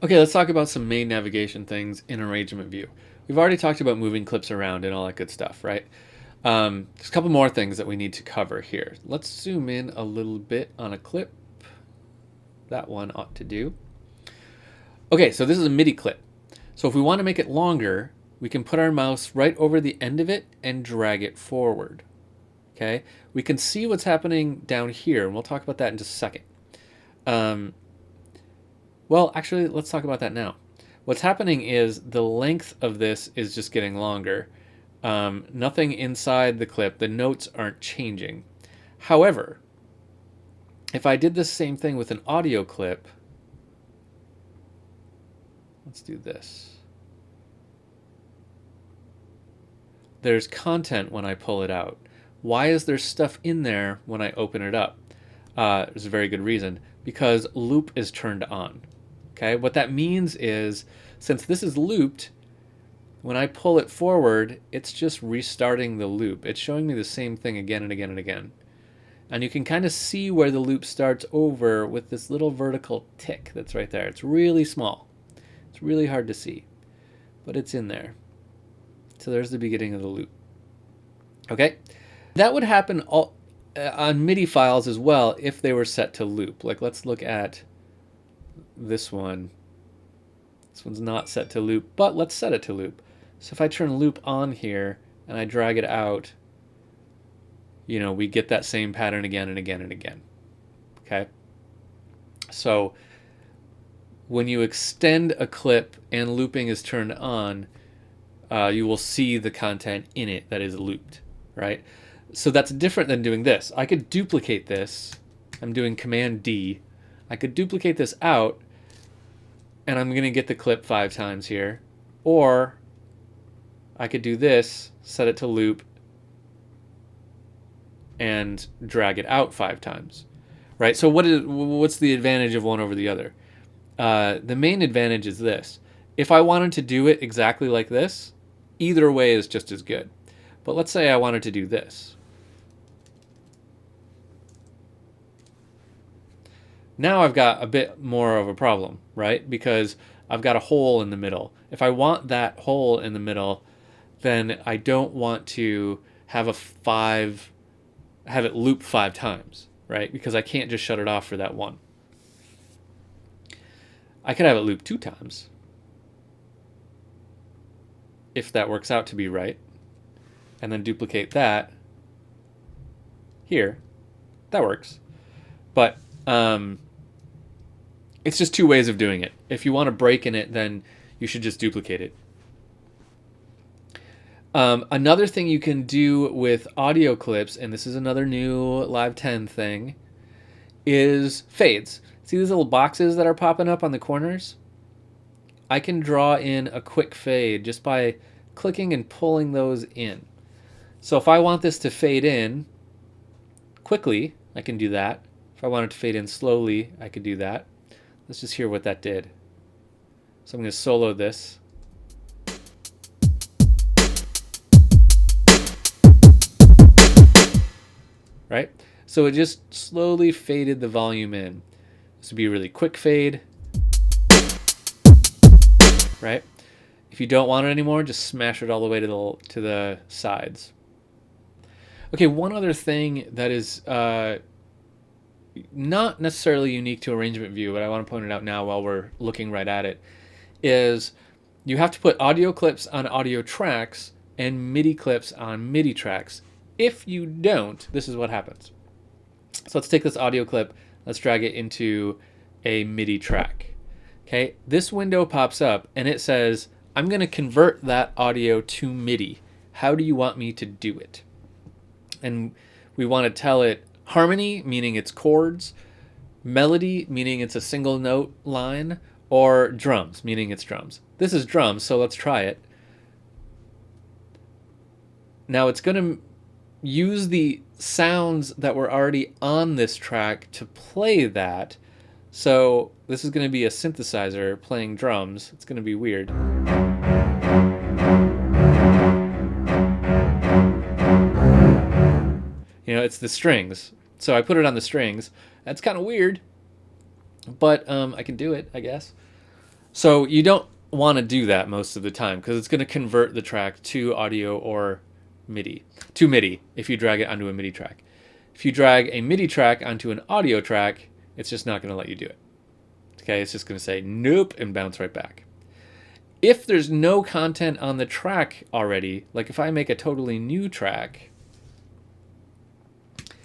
Okay, let's talk about some main navigation things in arrangement view. We've already talked about moving clips around and all that good stuff, right? There's a couple more things that we need to cover here. Let's zoom in a little bit on a clip. That one ought to do. Okay, so this is a MIDI clip. So if we want to make it longer, we can put our mouse right over the end of it and drag it forward. Okay, we can see what's happening down here, and we'll talk about that in just a second. Well, actually, let's talk about that now. What's happening is the length of this is just getting longer. Nothing inside the clip, the notes aren't changing. However, if I did the same thing with an audio clip, let's do this. There's content when I pull it out. Why is there stuff in there when I open it up? There's a very good reason. Because loop is turned on. Okay, what that means is, since this is looped, when I pull it forward, it's just restarting the loop. It's showing me the same thing again and again and again. And you can kind of see where the loop starts over with this little vertical tick that's right there. It's really small. It's really hard to see, but it's in there. So there's the beginning of the loop. Okay, that would happen on MIDI files as well if they were set to loop. Like, let's look at this one. This one's not set to loop, but let's set it to loop. So if I turn loop on here and I drag it out, you know, we get that same pattern again and again and again. Okay, so when you extend a clip and looping is turned on, you will see the content in it that is looped, right? So that's different than doing this. I could duplicate this. I'm doing Command D. I could duplicate this out, and I'm going to get the clip 5 times here. Or I could do this, set it to loop, and drag it out 5 times, right? So what's the advantage of one over the other? The main advantage is this. If I wanted to do it exactly like this, either way is just as good. But let's say I wanted to do this. Now I've got a bit more of a problem, right? Because I've got a hole in the middle. If I want that hole in the middle, then I don't want to have it loop 5 times, right? Because I can't just shut it off for that one. I could have it loop 2 times, if that works out to be right, and then duplicate that here. That works. But it's just 2 ways of doing it. If you want to break in it, then you should just duplicate it. Another thing you can do with audio clips, and this is another new Live 10 thing, is fades. See these little boxes that are popping up on the corners? I can draw in a quick fade just by clicking and pulling those in. So if I want this to fade in quickly, I can do that. If I want it to fade in slowly, I could do that. Let's just hear what that did. So I'm going to solo this. Right? So it just slowly faded the volume in. This would be a really quick fade. Right? If you don't want it anymore, just smash it all the way to the sides. Okay, one other thing that is not necessarily unique to arrangement view, but I want to point it out now while we're looking right at it, is you have to put audio clips on audio tracks and MIDI clips on MIDI tracks. If you don't, this is what happens. So let's take this audio clip, let's drag it into a MIDI track. Okay, this window pops up and it says, I'm going to convert that audio to MIDI. How do you want me to do it? And we want to tell it harmony, meaning it's chords, melody, meaning it's a single note line, or drums, meaning it's drums. This is drums, so let's try it. Now it's going to use the sounds that were already on this track to play that. So this is going to be a synthesizer playing drums. It's going to be weird. You know, it's the strings. So I put it on the strings. That's kind of weird, but I can do it, I guess. So you don't want to do that most of the time because it's going to convert the track to audio or MIDI, to MIDI if you drag it onto a MIDI track. If you drag a MIDI track onto an audio track, it's just not going to let you do it. Okay, it's just going to say nope and bounce right back. If there's no content on the track already, like if I make a totally new track,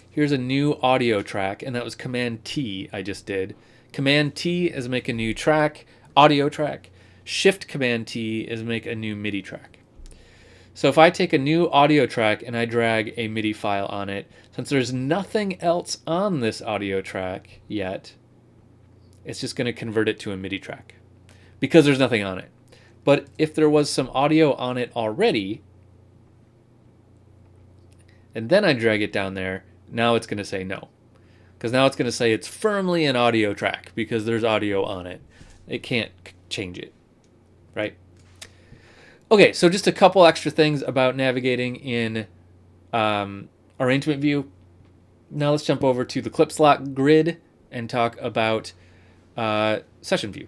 here's a new audio track, and that was Command T I just did. Command T is make a new track, audio track. Shift Command T is make a new MIDI track. So if I take a new audio track and I drag a MIDI file on it, since there's nothing else on this audio track yet, it's just going to convert it to a MIDI track because there's nothing on it. But if there was some audio on it already, and then I drag it down there, now it's going to say no. Because now it's going to say it's firmly an audio track because there's audio on it. It can't change it, right? Okay, so just a couple extra things about navigating in Arrangement View. Now let's jump over to the clip slot grid and talk about Session View.